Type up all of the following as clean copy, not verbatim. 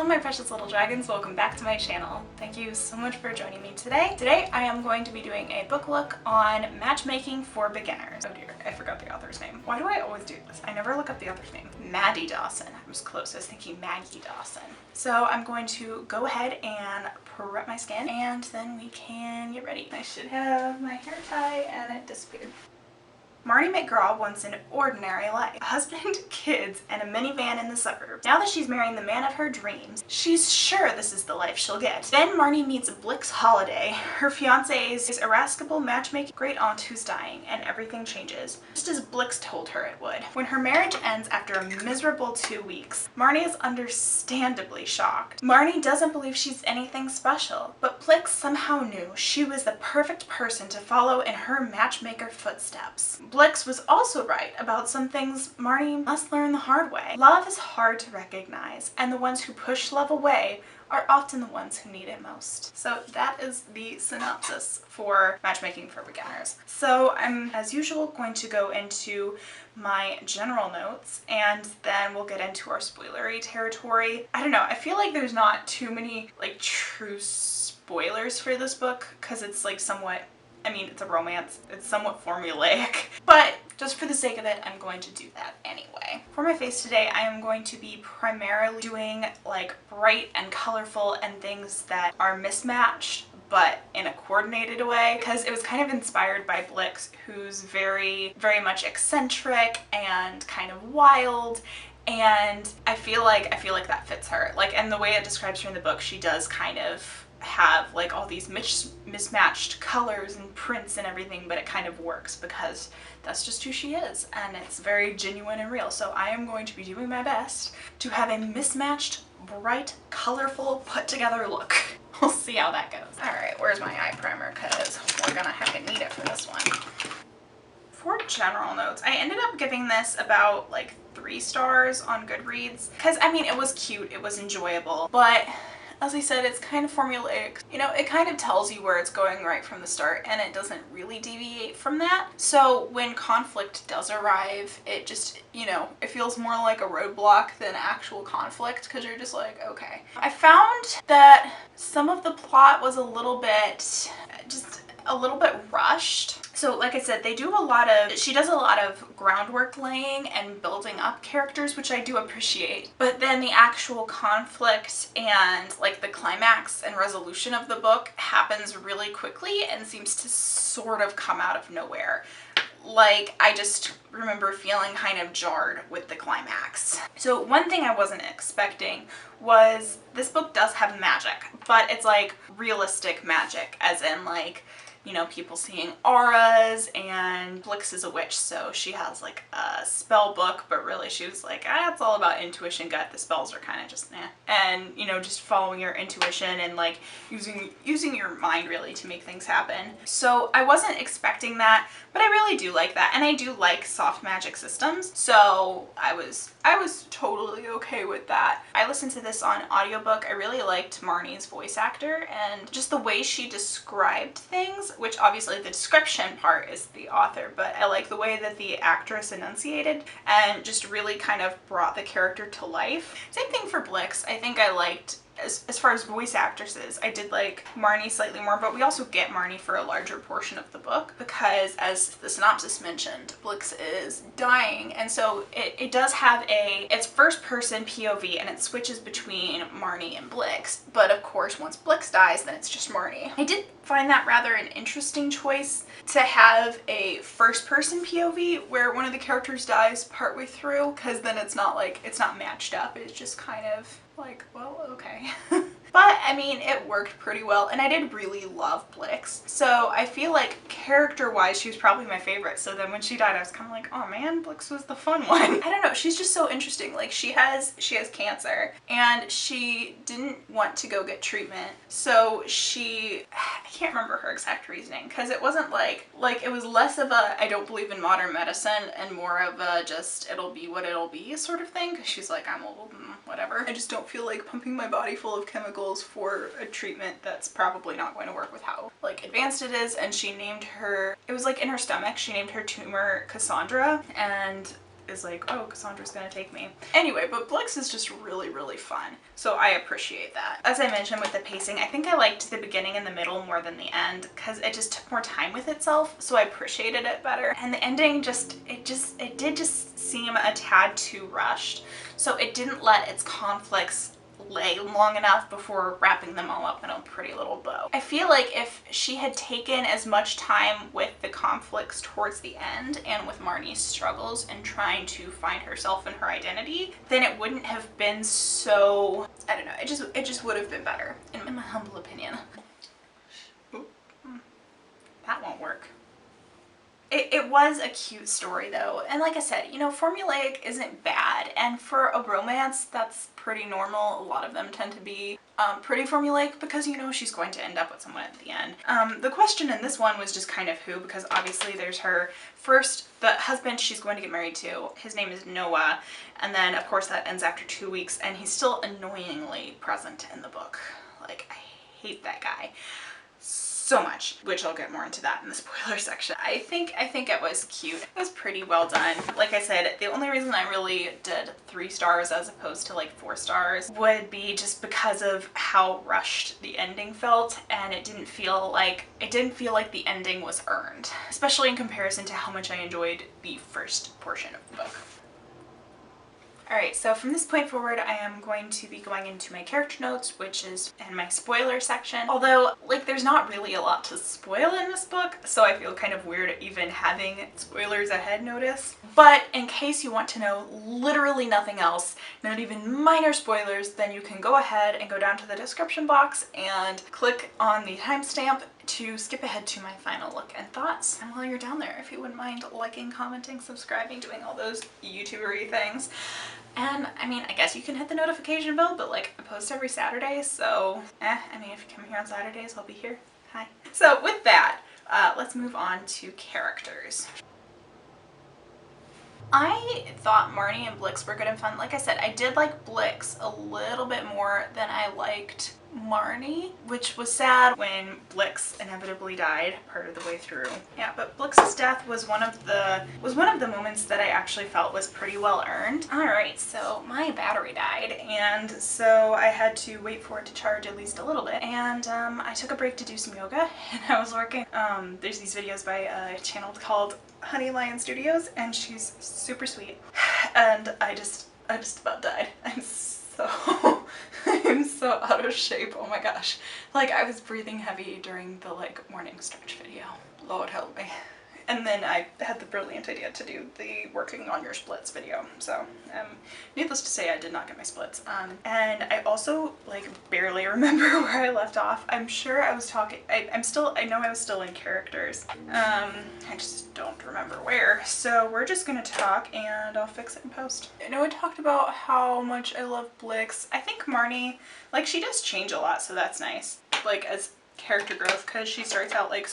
my precious little dragons, welcome back to my channel. Thank you so much for joining me today. Today I am going to be doing a book look on Matchmaking for Beginners. Oh dear, I forgot the author's name. Why do I always do this? I never look up the author's name. Maddie Dawson. I was close, I was thinking Maddie Dawson. So I'm going to go ahead and prep my skin and then we can get ready. I should have my hair tie and it disappeared. Marnie McGraw wants an ordinary life. A husband, kids, and a minivan in the suburbs. Now that she's marrying the man of her dreams, she's sure this is the life she'll get. Then Marnie meets Blix Holiday, her fiance's irascible matchmaking great aunt who's dying, and everything changes, just as Blix told her it would. When her marriage ends after a miserable 2 weeks, Marnie is understandably shocked. Marnie doesn't believe she's anything special, but Blix somehow knew she was the perfect person to follow in her matchmaker footsteps. Blix was also right about some things Marnie must learn the hard way. Love is hard to recognize, and the ones who push love away are often the ones who need it most. So that is the synopsis for Matchmaking for Beginners. So I'm, as usual, going to go into my general notes and then we'll get into our spoilery territory. I don't know, I feel like there's not too many like true spoilers for this book because it's like somewhat, I mean, it's a romance, it's somewhat formulaic, but just for the sake of it, I'm going to do that anyway. For my face today, I am going to be primarily doing like bright and colorful and things that are mismatched, but in a coordinated way, because it was kind of inspired by Blix, who's very much eccentric and kind of wild, and I feel like that fits her. Like, and the way it describes her in the book, she does kind of have like all these mismatched colors and prints and everything, but it kind of works because that's just who she is and it's very genuine and real. So I am going to be doing my best to have a mismatched, bright, colorful, put together look. We'll see how that goes. Alright, where's my eye primer because we're gonna have to need it for this one. For general notes, I ended up giving this about like 3 stars on Goodreads because I mean it was cute, it was enjoyable, but as I said, it's kind of formulaic. You know, it kind of tells you where it's going right from the start and it doesn't really deviate from that. So when conflict does arrive, it just, you know, it feels more like a roadblock than actual conflict because you're just like, okay. I found that some of the plot was a little bit rushed. So like I said, she does a lot of groundwork laying and building up characters, which I do appreciate. But then the actual conflict and like the climax and resolution of the book happens really quickly and seems to sort of come out of nowhere. Like, I just remember feeling kind of jarred with the climax. So one thing I wasn't expecting was this book does have magic, but it's like realistic magic, as in like, you know, people seeing auras, and Blix is a witch, so she has like a spell book, but really she was like, it's all about intuition gut. The spells are kind of just eh. And, you know, just following your intuition and like using your mind really to make things happen. So I wasn't expecting that, but I really do like that, and I do like soft magic systems, so I was totally okay with that. I listened to this on audiobook. I really liked Marnie's voice actor and just the way she described things, which obviously the description part is the author, but I like the way that the actress enunciated and just really kind of brought the character to life. Same thing for Blix. I think I liked, as far as voice actresses, I did like Marnie slightly more, but we also get Marnie for a larger portion of the book because, as the synopsis mentioned, Blix is dying, and so it does have it's first person POV and it switches between Marnie and Blix, but of course once Blix dies then it's just Marnie. I did find that rather an interesting choice to have a first person POV where one of the characters dies partway through, because then it's not matched up, it's just kind of like, well, okay. But I mean, it worked pretty well, and I did really love Blix. So I feel like character-wise, she was probably my favorite. So then when she died, I was kind of like, oh man, Blix was the fun one. I don't know, she's just so interesting. Like, she has cancer, and she didn't want to go get treatment. So I can't remember her exact reasoning, because it wasn't like it was less of a I don't believe in modern medicine and more of a just it'll be what it'll be sort of thing, because she's like, I'm old and whatever. I just don't feel like pumping my body full of chemicals for a treatment that's probably not going to work with how like advanced it is. And she named her, it was like in her stomach, she named her tumor Cassandra, and is like, oh, Cassandra's gonna take me. Anyway, but Blix is just really, really fun. So I appreciate that. As I mentioned with the pacing, I think I liked the beginning and the middle more than the end because it just took more time with itself. So I appreciated it better. And the ending it did just seem a tad too rushed. So it didn't let its conflicts lay long enough before wrapping them all up in a pretty little bow. I feel like if she had taken as much time with the conflicts towards the end and with Marnie's struggles and trying to find herself and her identity, then it wouldn't have been so, I don't know, it just would have been better in my humble opinion. Oop. That won't work. It was a cute story though, and like I said, you know, formulaic isn't bad, and for a romance that's pretty normal. A lot of them tend to be pretty formulaic because, you know, she's going to end up with someone at the end. The question in this one was just kind of who, because obviously there's her first, the husband she's going to get married to, his name is Noah, and then of course that ends after 2 weeks, and he's still annoyingly present in the book. Like, I hate that guy so much, which I'll get more into that in the spoiler section. I think it was cute. It was pretty well done. Like I said, the only reason I really did 3 stars as opposed to like 4 stars would be just because of how rushed the ending felt, and it didn't feel like the ending was earned, especially in comparison to how much I enjoyed the first portion of the book. Alright, so from this point forward, I am going to be going into my character notes, which is in my spoiler section. Although, like, there's not really a lot to spoil in this book, so I feel kind of weird even having spoilers ahead notice. But in case you want to know literally nothing else, not even minor spoilers, then you can go ahead and go down to the description box and click on the timestamp to skip ahead to my final look and thoughts. And while you're down there, if you wouldn't mind liking, commenting, subscribing, doing all those YouTubery things. And I mean, I guess you can hit the notification bell, but like, I post every Saturday, so I mean, if you come here on Saturdays, I'll be here. Hi. So with that, let's move on to characters. I thought Marnie and Blix were good and fun. Like I said, I did like Blix a little bit more than I liked Marnie, which was sad when Blix inevitably died part of the way through. Yeah, but Blix's death was one of the moments that I actually felt was pretty well earned. Alright, so my battery died, and so I had to wait for it to charge at least a little bit, and I took a break to do some yoga, and I was working. There's these videos by a channel called Honey Lion Studios, and she's super sweet, and I just about died. I'm so out of shape. Oh my gosh. Like, I was breathing heavy during the like morning stretch video. Lord help me. And then I had the brilliant idea to do the working on your splits video. So, needless to say, I did not get my splits. And I also like barely remember where I left off. I'm sure I was talking, I know I was still in characters. I just don't remember where. So we're just gonna talk and I'll fix it in post. I know I talked about how much I love Blix. I think Marnie, like, she does change a lot, so that's nice. Like, as character growth, because she starts out like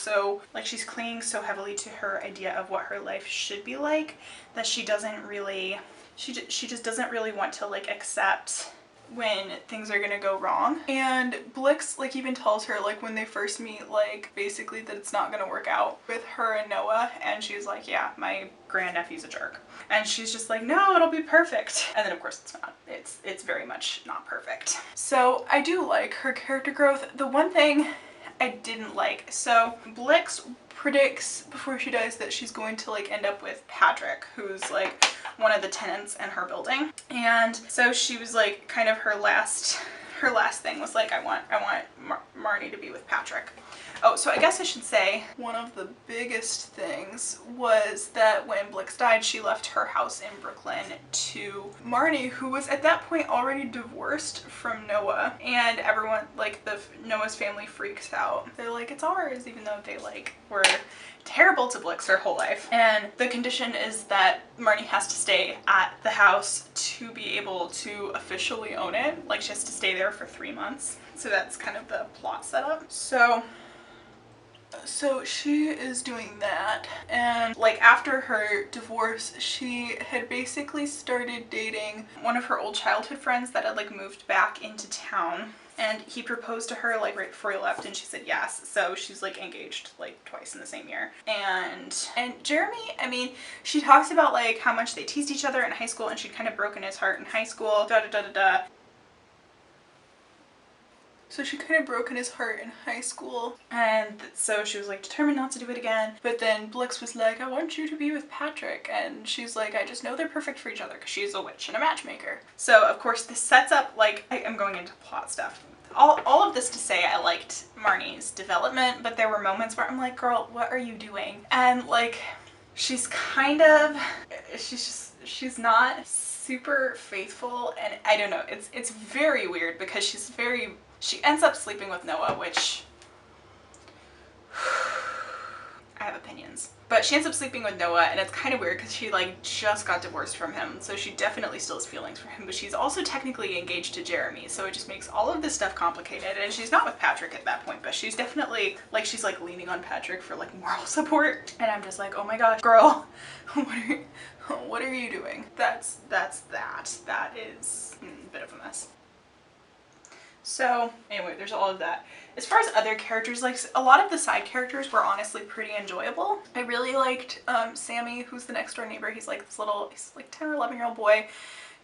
she's clinging so heavily to her idea of what her life should be like that she doesn't really, she just doesn't really want to like accept when things are gonna go wrong. And Blix like even tells her like when they first meet, like basically that it's not gonna work out with her and Noah, and she's like, yeah, my grandnephew's a jerk. And she's just like, no, it'll be perfect. And then of course it's not. It's very much not perfect. So I do like her character growth. The one thing I didn't like, so Blix predicts before she dies that she's going to like end up with Patrick, who's like one of the tenants in her building. And so she was like, kind of her last thing was like, I want Marnie to be with Patrick. Oh, so I guess I should say one of the biggest things was that when Blix died, she left her house in Brooklyn to Marnie, who was at that point already divorced from Noah, and everyone, like Noah's family freaks out. They're like, it's ours, even though they like were terrible to Blix her whole life. And the condition is that Marnie has to stay at the house to be able to officially own it. Like, she has to stay there for 3 months. So that's kind of the plot setup. So she is doing that, and like after her divorce, she had basically started dating one of her old childhood friends that had like moved back into town And he proposed to her like right before he left, and she said yes. So she's like engaged like twice in the same year. And Jeremy, I mean, she talks about like how much they teased each other in high school, and she'd kind of broken his heart in high school. So she kind of broken his heart in high school, and so she was like determined not to do it again. But then Blix was like, I want you to be with Patrick, and she's like, I just know they're perfect for each other because she's a witch and a matchmaker. So of course this sets up, like, I'm going into plot stuff. All of this to say I liked Marnie's development, but there were moments where I'm like, girl, what are you doing? And like, she's not super faithful, and I don't know, it's very weird because she ends up sleeping with Noah, which I have opinions. But she ends up sleeping with Noah, and it's kind of weird because she like just got divorced from him, so she definitely still has feelings for him, but she's also technically engaged to Jeremy, so it just makes all of this stuff complicated. And she's not with Patrick at that point, but she's definitely like, she's like leaning on Patrick for like moral support. And I'm just like, oh my gosh, girl, what are you doing? That is a bit of a mess. So anyway, there's all of that. As far as other characters, like a lot of the side characters were honestly pretty enjoyable. I really liked Sammy, who's the next door neighbor. He's like this little, he's like 10 or 11-year-old boy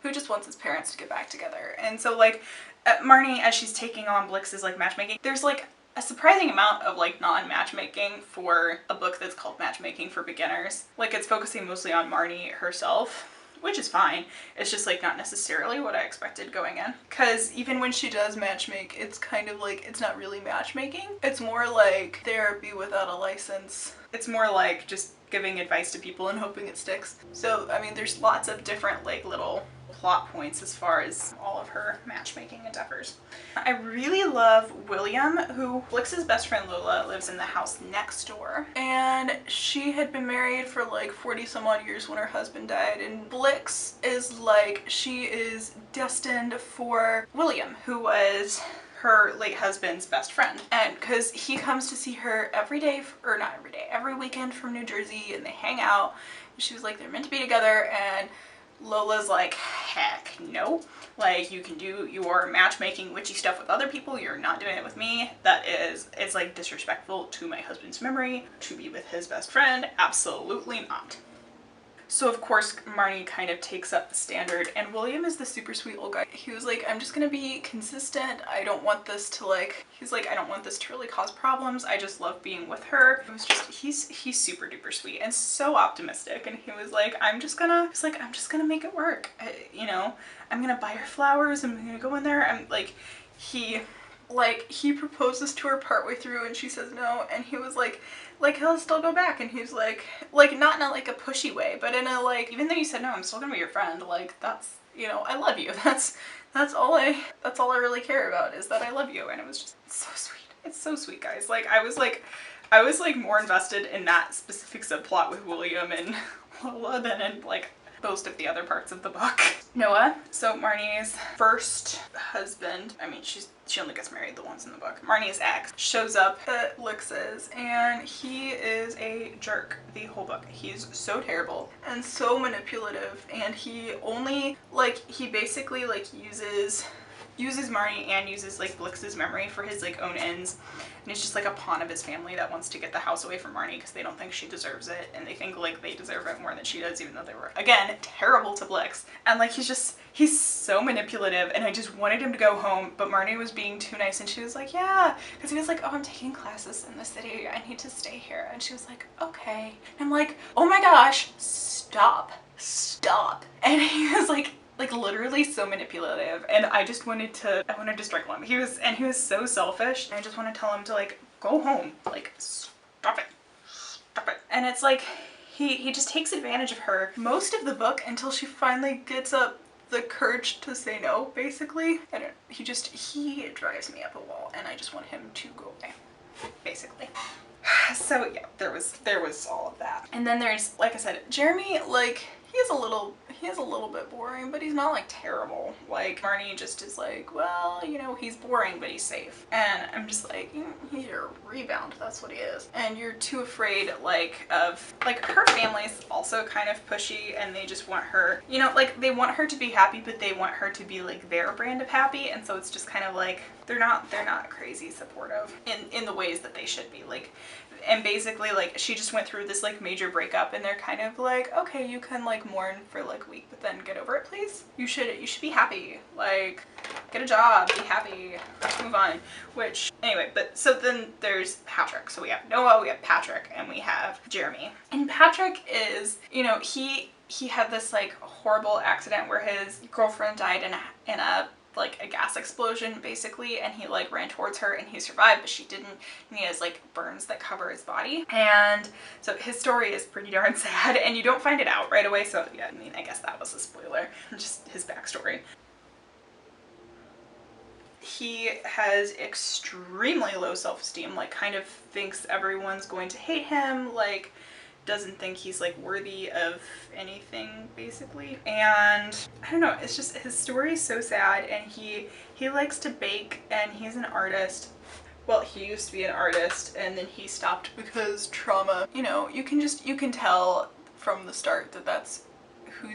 who just wants his parents to get back together. And so like Marnie, as she's taking on Blix's like matchmaking, there's like a surprising amount of like non-matchmaking for a book that's called Matchmaking for Beginners. Like it's focusing mostly on Marnie herself, which is fine. It's just like not necessarily what I expected going in. Cause even when she does matchmake, it's kind of like, it's not really matchmaking. It's more like therapy without a license. It's more like just giving advice to people and hoping it sticks. So, I mean, there's lots of different like little plot points as far as all of her matchmaking endeavors. I really love William, who Blix's best friend Lola lives in the house next door, and she had been married for like 40 some odd years when her husband died, and Blix is like, she is destined for William, who was her late husband's best friend. And because he comes to see her every day, or not every day, every weekend from New Jersey, and they hang out, and she was like, they're meant to be together. And Lola's like, heck no. Like, you can do your matchmaking witchy stuff with other people, you're not doing it with me. It's like disrespectful to my husband's memory to be with his best friend. Absolutely not. So of course Marnie kind of takes up the standard, and William is the super sweet old guy. He was like, I'm just gonna be consistent. I don't want this to like, he's like, I don't want this to really cause problems. I just love being with her. It was just, he's super duper sweet and so optimistic. And he was like, I'm just gonna make it work. You know, I'm gonna buy her flowers. I'm gonna go in there. I'm like, he proposes to her partway through and she says no, and he was like he'll still go back, and he's like not in a like a pushy way, but in a like, even though you said no, I'm still gonna be your friend, like that's, you know, I love you. That's all I really care about, is that I love you. And it was just, it's so sweet. It's so sweet, guys. Like I was like more invested in that specific subplot with William and Lola than in like most of the other parts of the book. Noah, so Marnie's first husband, I mean she only gets married the once in the book, Marnie's ex, shows up at Blix's, and he is a jerk the whole book. He's so terrible and so manipulative, and he only like, he basically like uses Marnie and uses like Blix's memory for his like own ends, and he's just like a pawn of his family that wants to get the house away from Marnie because they don't think she deserves it, and they think like they deserve it more than she does, even though they were, again, terrible to Blix. And like he's so manipulative, and I just wanted him to go home, but Marnie was being too nice, and she was like, yeah, because he was like, oh, I'm taking classes in the city, I need to stay here. And she was like, okay. And I'm like, oh my gosh, stop. And he was like literally so manipulative, and I wanted to strike one. He was so selfish, and I just want to tell him to like go home, like stop it. And it's like he just takes advantage of her most of the book until she finally gets up the courage to say no, basically. And he drives me up a wall, and I just want him to go away, basically. So yeah, there was all of that. And then there's, like I said, Jeremy, like he's a little he is a little bit boring, but he's not like terrible. Like Marnie just is like, well, you know, he's boring, but he's safe. And I'm just like, he's your rebound, that's what he is. And you're too afraid like of, like her family's also kind of pushy and they just want her, you know, like they want her to be happy, but they want her to be like their brand of happy. And so it's just kind of like, they're not crazy supportive in the ways that they should be. Like, and basically like she just went through this like major breakup and they're kind of like, okay, you can like mourn for like a week, but then get over it, please. You should be happy, like get a job, be happy, move on. Which anyway, but so then there's Patrick. So we have Noah, we have Patrick, and we have Jeremy. And Patrick is, you know, he had this like horrible accident where his girlfriend died in a like a gas explosion basically, and he like ran towards her and he survived, but she didn't, and he has like burns that cover his body. And so his story is pretty darn sad, and you don't find it out right away, so yeah, I mean, I guess that was a spoiler, just his backstory. He has extremely low self-esteem, like kind of thinks everyone's going to hate him, like doesn't think he's like worthy of anything basically. And I don't know, it's just his story is so sad. And he likes to bake and he's an artist. Well, he used to be an artist and then he stopped because trauma. You know, you can tell from the start that that's who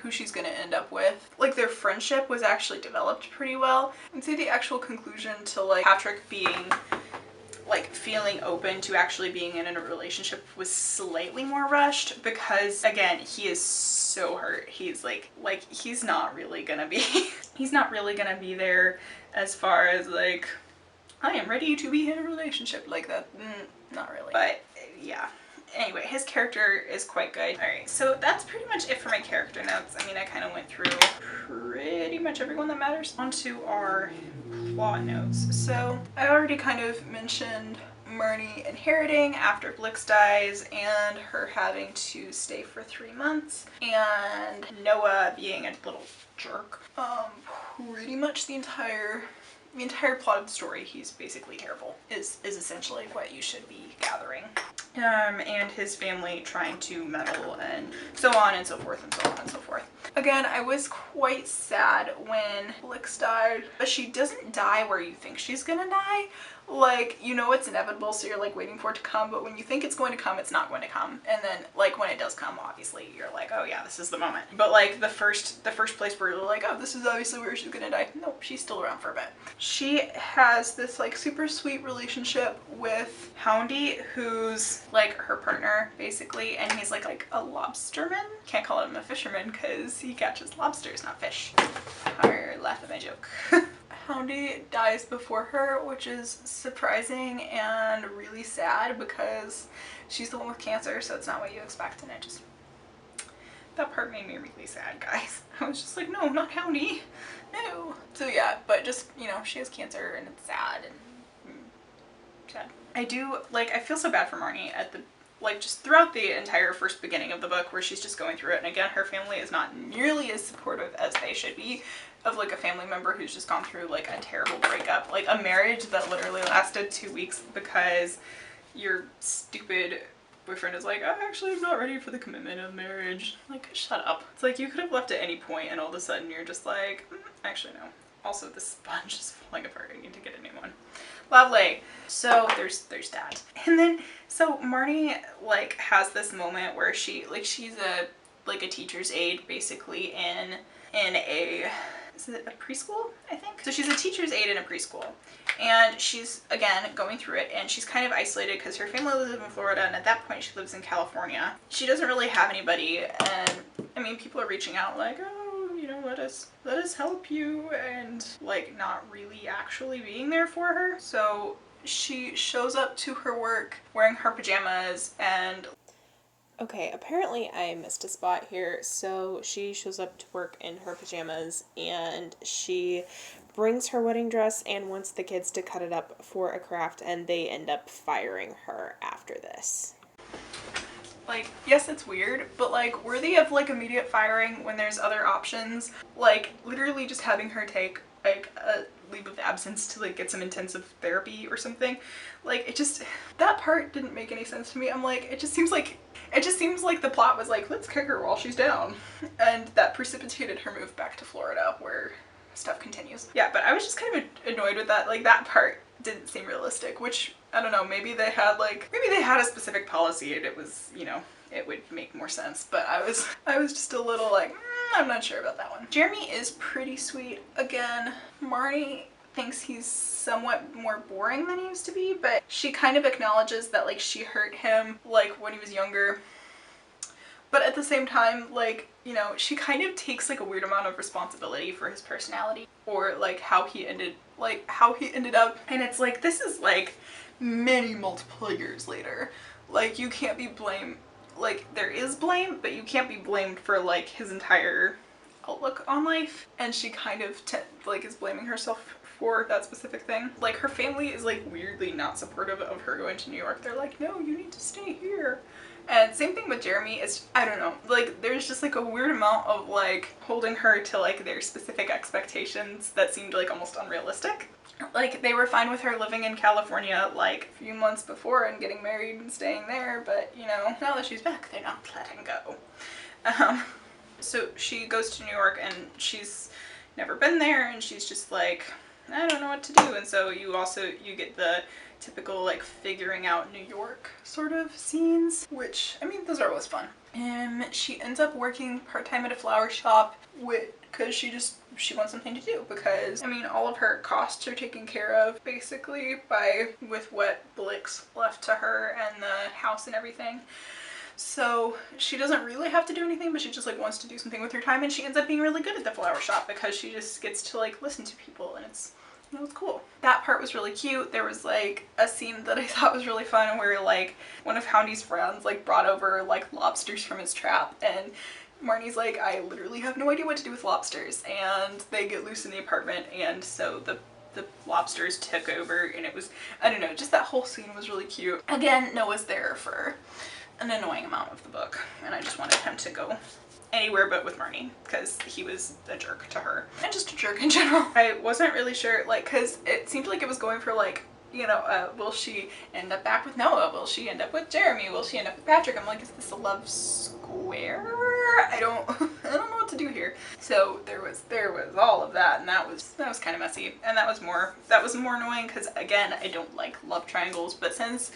she's gonna end up with. Like their friendship was actually developed pretty well. I'd say the actual conclusion to like Patrick being like feeling open to actually being in a relationship was slightly more rushed, because again, he is so hurt. He's like he's not really gonna be he's not really gonna be there as far as like, I am ready to be in a relationship like that. Not really. But yeah. Anyway, his character is quite good. Alright, so that's pretty much it for my character notes. I mean, I kind of went through pretty much everyone that matters. On to our plot notes. So I already kind of mentioned Marnie inheriting after Blix dies and her having to stay for 3 months, and Noah being a little jerk. Pretty much the entire plot of the story, he's basically terrible, is essentially what you should be gathering. And his family trying to meddle and so on and so forth and so on and so forth. Again, I was quite sad when Blix died, but she doesn't die where you think she's gonna die. Like, you know it's inevitable, so you're like waiting for it to come, but when you think it's going to come, it's not going to come. And then like when it does come, obviously you're like, oh yeah, this is the moment. But like the first place where you're like, oh, this is obviously where she's gonna die. Nope, she's still around for a bit. She has this like super sweet relationship with Houndy, who's like her partner basically, and he's like a lobsterman. Can't call him a fisherman because he catches lobsters, not fish. Or laugh at my joke. Houndy dies before her, which is surprising and really sad because she's the one with cancer, so it's not what you expect, and it just, that part made me really sad, guys. I was just like, no, not Houndy, no. So yeah, but just, you know, she has cancer and it's sad and sad. I feel so bad for Marnie at the, like just throughout the entire first beginning of the book where she's just going through it, and again, her family is not nearly as supportive as they should be of like a family member who's just gone through like a terrible breakup, like a marriage that literally lasted 2 weeks because your stupid boyfriend is like, oh, actually I'm not ready for the commitment of marriage. Like, shut up. It's like you could have left at any point and all of a sudden you're just like, actually no. Also, this sponge is falling apart. I need to get a new one. Lovely. So there's that. And then so Marnie like has this moment where she's a teacher's aide basically in a, is it a preschool, I think? So she's a teacher's aide in a preschool, and she's again going through it, and she's kind of isolated because her family lives in Florida, and at that point she lives in California. She doesn't really have anybody, and I mean, people are reaching out like, oh, you know, let us help you, and like not really actually being there for her. So she shows up to her work wearing her pajamas and okay, apparently I missed a spot here. So she shows up to work in her pajamas and she brings her wedding dress and wants the kids to cut it up for a craft, and they end up firing her after this. Like, yes, it's weird, but like worthy of like immediate firing when there's other options. Like literally just having her take like a leave of absence to like get some intensive therapy or something. Like it just, that part didn't make any sense to me. I'm like, it just seems like the plot was like, let's kick her while she's down. And that precipitated her move back to Florida where stuff continues. Yeah, but I was just kind of annoyed with that. Like that part didn't seem realistic, which I don't know, maybe they had a specific policy and it was, you know, it would make more sense. But I was just a little like, I'm not sure about that one. Jeremy is pretty sweet. Again, Marnie thinks he's somewhat more boring than he used to be, but she kind of acknowledges that like she hurt him like when he was younger. But at the same time, like, you know, she kind of takes like a weird amount of responsibility for his personality or like how he ended up. And it's like, this is like many multiple years later. Like you can't be blamed. Like there is blame, but you can't be blamed for like his entire outlook on life. And she kind of like is blaming herself for that specific thing. Like her family is like weirdly not supportive of her going to New York. They're like, no, you need to stay here. And same thing with Jeremy. It's, I don't know, like there's just like a weird amount of like holding her to like their specific expectations that seemed like almost unrealistic. Like they were fine with her living in California like a few months before and getting married and staying there, but you know, now that she's back, they're not letting go. So she goes to New York and she's never been there and she's just like, I don't know what to do. And so you get the typical like figuring out New York sort of scenes, which I mean those are always fun. She ends up working part-time at a flower shop because she wants something to do, because I mean all of her costs are taken care of basically with what Blix left to her and the house and everything. So she doesn't really have to do anything, but she just like wants to do something with her time, and she ends up being really good at the flower shop because she just gets to like listen to people, and it's, you know, it's cool. That part was really cute. There was like a scene that I thought was really fun where like one of Houndy's friends like brought over like lobsters from his trap, and Marnie's like, I literally have no idea what to do with lobsters, and they get loose in the apartment, and so the lobsters took over, and it was, I don't know, just that whole scene was really cute. Again, Noah's there for an annoying amount of the book, and I just wanted him to go anywhere but with Marnie because he was a jerk to her and just a jerk in general. I wasn't really sure, like, because it seemed like it was going for like, you know, will she end up back with Noah? Will she end up with Jeremy? Will she end up with Patrick? I'm like, is this a love square? I don't know what to do here. So there was all of that, and that was kind of messy, and that was more annoying because again, I don't like love triangles, but since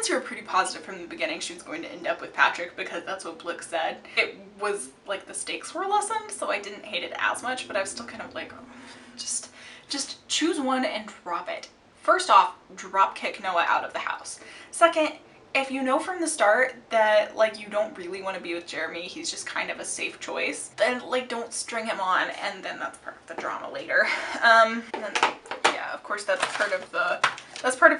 you were pretty positive from the beginning she was going to end up with Patrick because that's what Blix said, it was like the stakes were lessened, so I didn't hate it as much, but I was still kind of like, just choose one and drop it. First off, drop kick Noah out of the house. Second, if you know from the start that like you don't really want to be with Jeremy, he's just kind of a safe choice, then like don't string him on, and then that's part of the drama later. And then, yeah, of course that's part of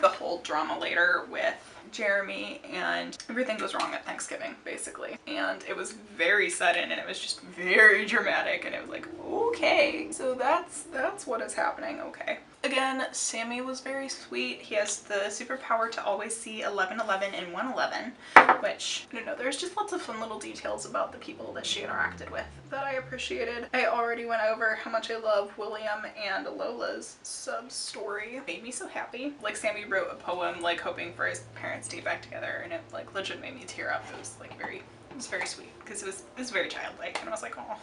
the whole drama later with Jeremy, and everything goes wrong at Thanksgiving basically, and it was very sudden and it was just very dramatic, and it was like, okay, so that's what is happening. Okay. Again, Sammy was very sweet. He has the superpower to always see 1111 and 111, which, I don't know, there's just lots of fun little details about the people that she interacted with that I appreciated. I already went over how much I love William and Lola's sub-story. It made me so happy. Like, Sammy wrote a poem, like, hoping for his parents to get back together, and it, like, legit made me tear up. It was, like, it was very sweet, because it was very childlike, and I was like, oh.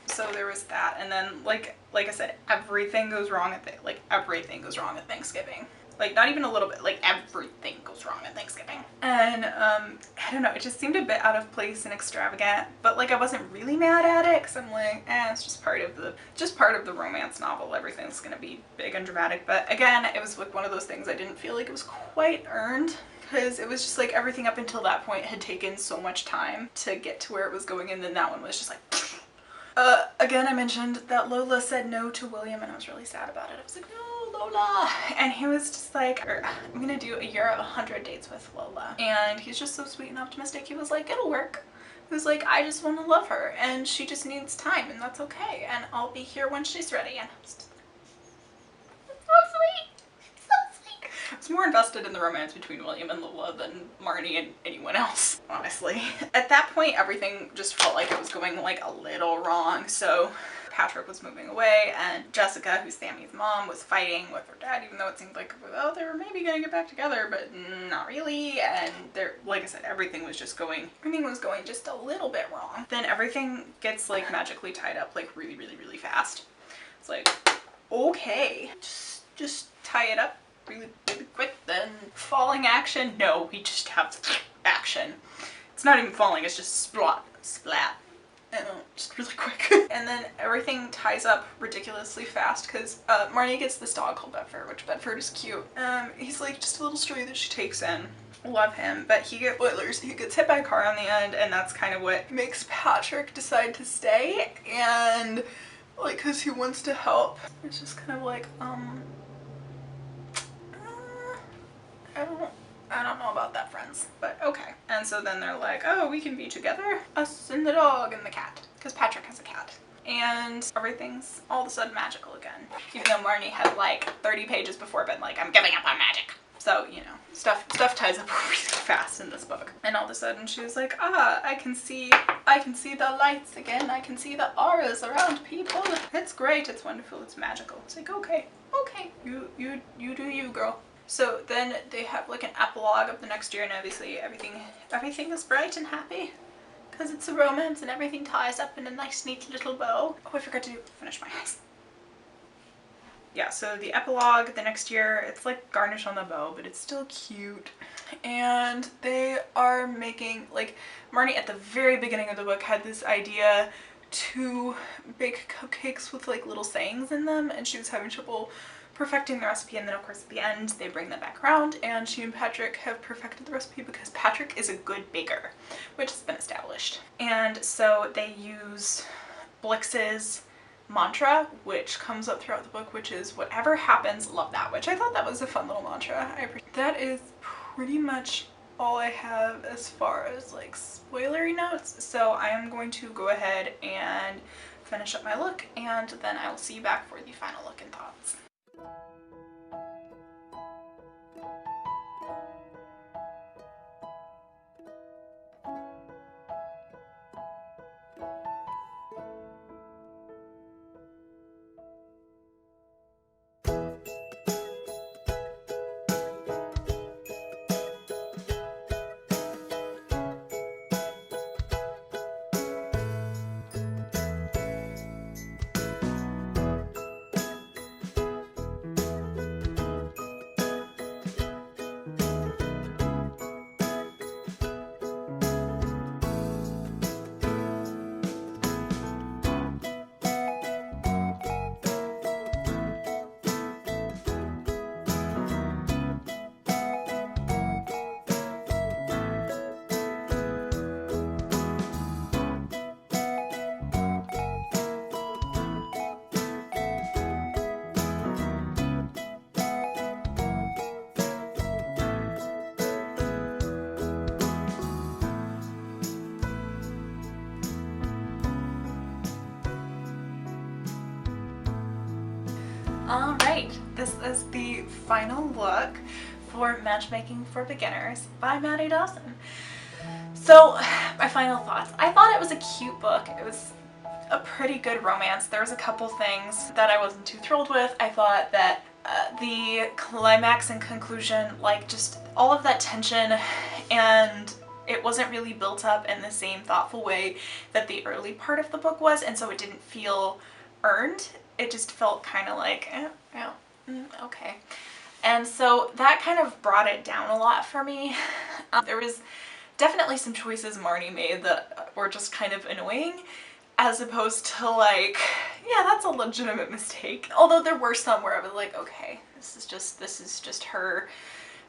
So there was that, and then like I said, everything goes wrong at Thanksgiving. Like not even a little bit, like everything goes wrong at Thanksgiving. And I don't know, it just seemed a bit out of place and extravagant, but like I wasn't really mad at it because I'm like, it's just part of the romance novel. Everything's gonna be big and dramatic. But again, it was like one of those things I didn't feel like it was quite earned, because it was just like everything up until that point had taken so much time to get to where it was going, and then that one was just like again, I mentioned that Lola said no to William, and I was really sad about it. I was like, no, Lola. And he was just like, I'm gonna do a year of 100 dates with Lola. And he's just so sweet and optimistic. He was like, it'll work. He was like, I just want to love her, and she just needs time, and that's okay. And I'll be here when she's ready. And I was just like, so sweet. I was more invested in the romance between William and Lola than Marnie and anyone else, honestly. At that point, everything just felt like it was going like a little wrong. So Patrick was moving away, and Jessica, who's Sammy's mom, was fighting with her dad, even though it seemed like, well, they were maybe gonna get back together, but not really. And they're, like I said, everything was going just a little bit wrong. Then everything gets like magically tied up like really, really, really fast. It's like, okay, just tie it up really, really quick. Then falling action. No, we just have action. It's not even falling, it's just splat. And just really quick. And then everything ties up ridiculously fast because Marnie gets this dog called Bedford, which Bedford is cute. He's like just a little stray that she takes in. Love him, but he gets hit by a car on the end, and that's kind of what makes Patrick decide to stay, and like because he wants to help. It's just kind of like I don't know about that, friends, but okay. And so then they're like, oh, we can be together, us and the dog and the cat, because Patrick has a cat. And everything's all of a sudden magical again. Even though Marnie had like 30 pages before been like, I'm giving up on magic. So, you know, stuff ties up really fast in this book. And all of a sudden she was like, ah, I can see the lights again. I can see the auras around people. It's great, it's wonderful, it's magical. It's like, okay, you do you, girl. So then they have like an epilogue of the next year, and obviously everything is bright and happy because it's a romance and everything ties up in a nice neat little bow. Oh, I forgot to finish my eyes. Yeah, so the epilogue the next year, it's like garnish on the bow, but it's still cute. And they are making, like, Marnie at the very beginning of the book had this idea to bake cupcakes with like little sayings in them, and she was having trouble perfecting the recipe, and then of course at the end they bring that back around and she and Patrick have perfected the recipe because Patrick is a good baker, which has been established. And so they use Blix's mantra, which comes up throughout the book, which is whatever happens, love that, which I thought that was a fun little mantra. That is pretty much all I have as far as like spoilery notes, so I am going to go ahead and finish up my look, and then I will see you back for the final look and thoughts. Alright, this is the final look for Matchmaking for Beginners by Maddie Dawson. So, my final thoughts. I thought it was a cute book. It was a pretty good romance. There was a couple things that I wasn't too thrilled with. I thought that the climax and conclusion, like just all of that tension, and it wasn't really built up in the same thoughtful way that the early part of the book was, and so it didn't feel earned. It just felt kind of like, okay. And so that kind of brought it down a lot for me. There was definitely some choices Marnie made that were just kind of annoying, as opposed to like, yeah, that's a legitimate mistake. Although there were some where I was like, okay, this is just her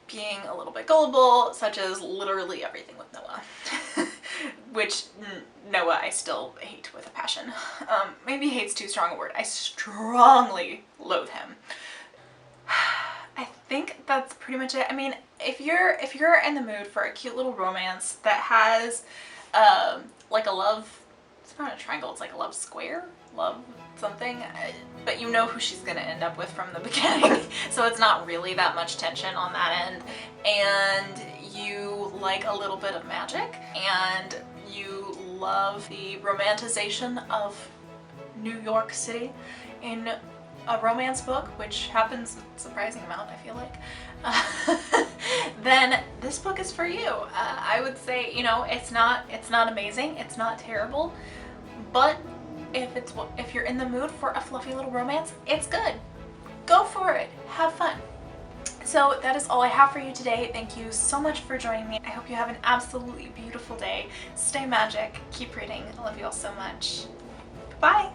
being a little bit gullible, such as literally everything with Noah. Which Noah I still hate with a passion. Maybe hate's too strong a word. I strongly loathe him. I think that's pretty much it. I mean, if you're in the mood for a cute little romance that has like a love, it's not a triangle, it's like a love square, love something, but you know who she's gonna end up with from the beginning, so it's not really that much tension on that end, and you like a little bit of magic, and you love the romanticization of New York City in a romance book, which happens a surprising amount, I feel like, then this book is for you. I would say, you know, it's not amazing, it's not terrible, but if you're in the mood for a fluffy little romance, it's good. Go for it. Have fun. So that is all I have for you today. Thank you so much for joining me. I hope you have an absolutely beautiful day. Stay magic. Keep reading. I love you all so much. Bye.